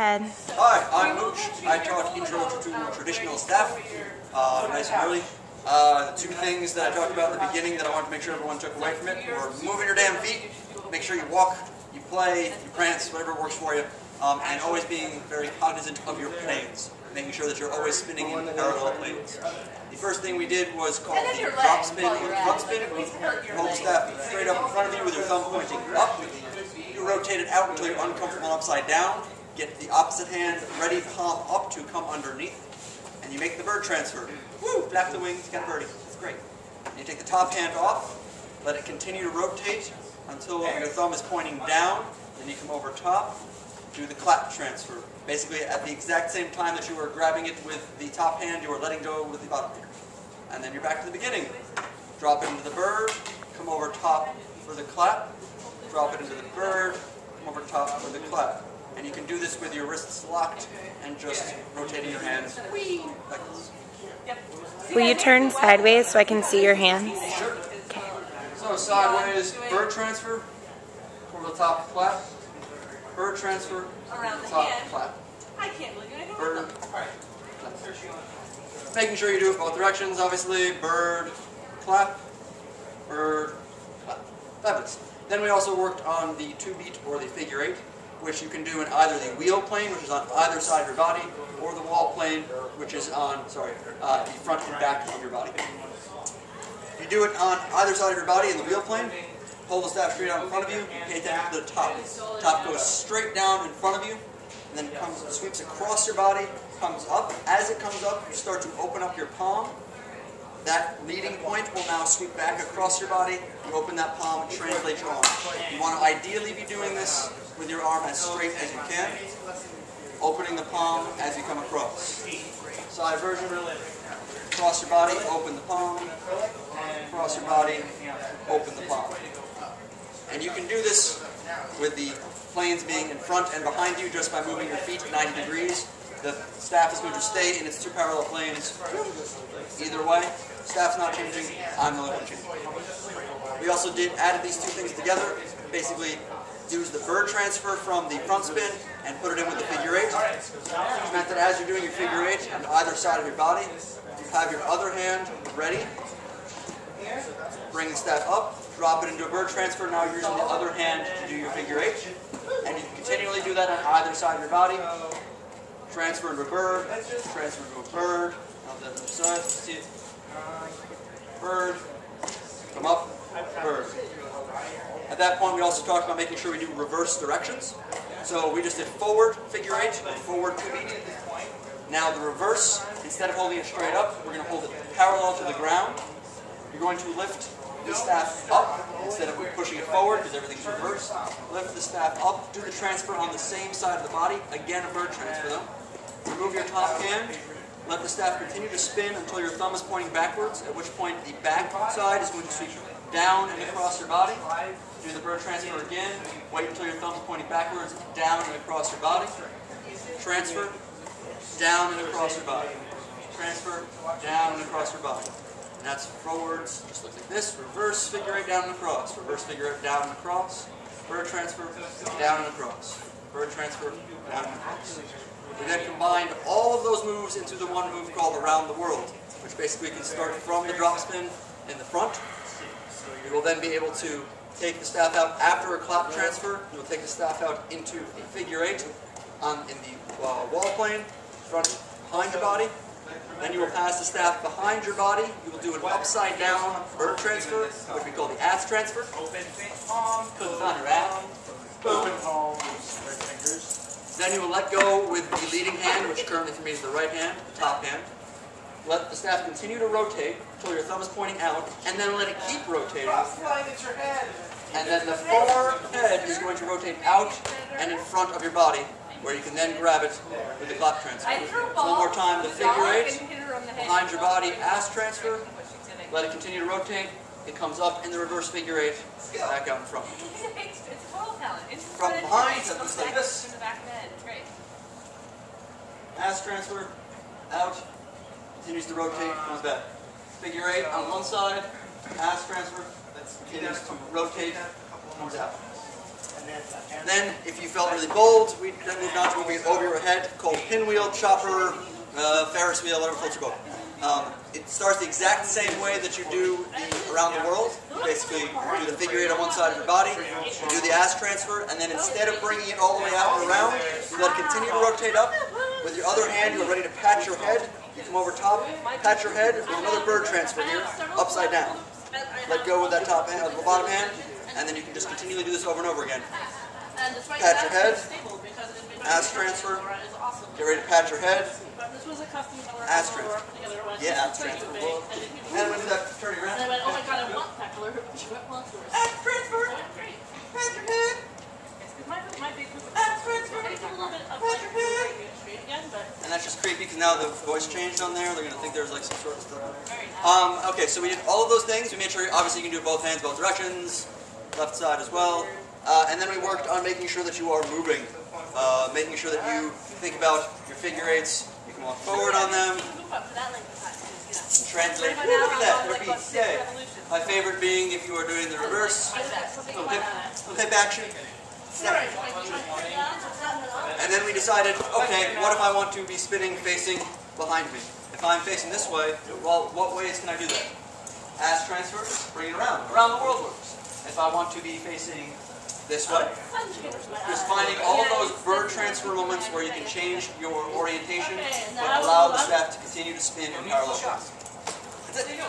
ahead. Hi, I'm Mooch. I taught Intro to Traditional Staff, nice and early. The two things that I talked about in the beginning that I wanted to make sure everyone took away from it were moving your damn feet, make sure you walk, you play, you prance, whatever works for you, and always being very cognizant of your planes, making sure that you're always spinning in parallel planes. The first thing we did was called the drop spin or foot spin. Hold the staff straight up in front of you with your thumb pointing up. You rotate it out until you're uncomfortable upside down. Get the opposite hand ready, palm up to come underneath. And you make the bird transfer. Woo! Flap the wings, got a birdie. It's great. And you take the top hand off, let it continue to rotate until your thumb is pointing down. Then you come over top, do the clap transfer. Basically, at the exact same time that you were grabbing it with the top hand, you are letting go with the bottom hand. And then you're back to the beginning. Drop it into the bird, come over top for the clap, drop it into the bird, come over top for the clap. And you can do this with your wrists locked and just rotating your hands like this. Will you turn sideways so I can see your hands? Sure. Okay. So sideways, bird transfer, over the top clap, bird transfer, around the top hand. clap. I can't believe it. Bird, making sure you do it both directions, obviously. Bird, clap, bird, clap. Fabulous. Then we also worked on the 2-beat or the figure 8, which you can do in either the wheel plane, which is on either side of your body, or the wall plane, which is on, the front and back of your body. You do it on either side of your body in the wheel plane. Hold the staff straight out in front of you. Pay attention to the top. The top goes straight down in front of you, and then sweeps across your body, comes up. As it comes up, you start to open up your palm. That leading point will now sweep back across your body. You open that palm and translate your arm. You want to ideally be doing this with your arm as straight as you can, opening the palm as you come across. Side version, cross your body, open the palm, cross your body, open the palm. And you can do this with the planes being in front and behind you just by moving your feet 90 degrees. The staff is going to stay in its two parallel planes either way. Staff's not changing, I'm the only one changing. We also added these two things together, basically use the bird transfer from the front spin and put it in with the figure 8. Which meant that as you're doing your figure 8 on either side of your body, you have your other hand ready. Bring the staff up, drop it into a bird transfer, now you're using the other hand to do your figure 8. And you can continually do that on either side of your body. Transfer into a bird, transfer into a bird, on the other side, see it? Bird, come up, bird. At that point, we also talked about making sure we do reverse directions. So we just did forward, figure 8, forward 2-beat. Now the reverse, instead of holding it straight up, we're going to hold it parallel to the ground. You're going to lift the staff up, instead of pushing it forward, because everything's reversed. Lift the staff up, do the transfer on the same side of the body. Again, a bird transfer though. Remove your top hand, let the staff continue to spin until your thumb is pointing backwards, at which point the back side is going to sweep down and across your body. Do the bird transfer again, wait until your thumb is pointing backwards, down and across your body. Transfer, down and across your body. Transfer, down and across your body. And that's forwards, just look like this, reverse figure 8 down and across, reverse figure 8 down and across, bird transfer, down and across, bird transfer, down and across. We then combined all of those moves into the one move called Around the World, which basically can start from the drop spin in the front. You will then be able to take the staff out after a clap transfer. You will take the staff out into a figure 8 in the wall plane, front behind your body. Then you will pass the staff behind your body. You will do an upside down bird transfer, which we call the ass transfer. Put it on your ass. Boom. Then you will let go with the leading hand, which currently for me is the right hand, the top hand. Let the staff continue to rotate until your thumb is pointing out, and then let it keep rotating. And then the forehead is going to rotate out and in front of your body, where you can then grab it with the clap transfer. So one more time, the figure 8, behind your body, ass transfer, let it continue to rotate, it comes up in the reverse figure 8, back out in front. It's total talent. From behind, it looks like this. In the back of the head. It's great. Ass transfer, out, continues to rotate, comes back. Figure 8 on one side, ass transfer, continues to rotate, comes out. Then, if you felt really bold, we then moved on to moving it over your head, called pinwheel, chopper, Ferris wheel, whatever floats your boat. It starts the exact same way that you do the around the world. You basically do the figure 8 on one side of your body, you do the ass transfer, and then instead of bringing it all the way out and around, you let it continue to rotate up. With your other hand, you are ready to pat your head. You come over top, pat your head with another bird transfer here, upside down. Let go with that top hand, the bottom hand, and then you can just continually do this over and over again. Pat your head, ass transfer, get ready to pat your head, ass transfer. Yeah, ass transfer. And when you do that, turn it around. And I went, oh my god, I want that color. She went, well, it's yours. Ass transfer, Great. pat your head, My big group of ass transfer, a little bit of pat your head. straight again, but And that's just creepy because now the voice changed on there. They're going to think there's like some sort of stuff on there. very nice. Okay, so we did all of those things. We made sure, obviously, you can do both hands, both directions, left side as well. And then we worked on making sure that you are moving, making sure that you think about your figure 8s. You can walk forward on them. Move up for that length of time, And translate. Ooh, look at that, they're beats. Yay. My favorite being if you are doing the reverse. Little hip action. Step. And then we decided, okay, what if I want to be spinning facing behind me? If I'm facing this way, well, what ways can I do that? Ass transfer, bring it around. Around the world works. If I want to be facing this way, just finding all of those bird transfer moments where you can change your orientation, but allow the staff to continue to spin in parallel. That's it.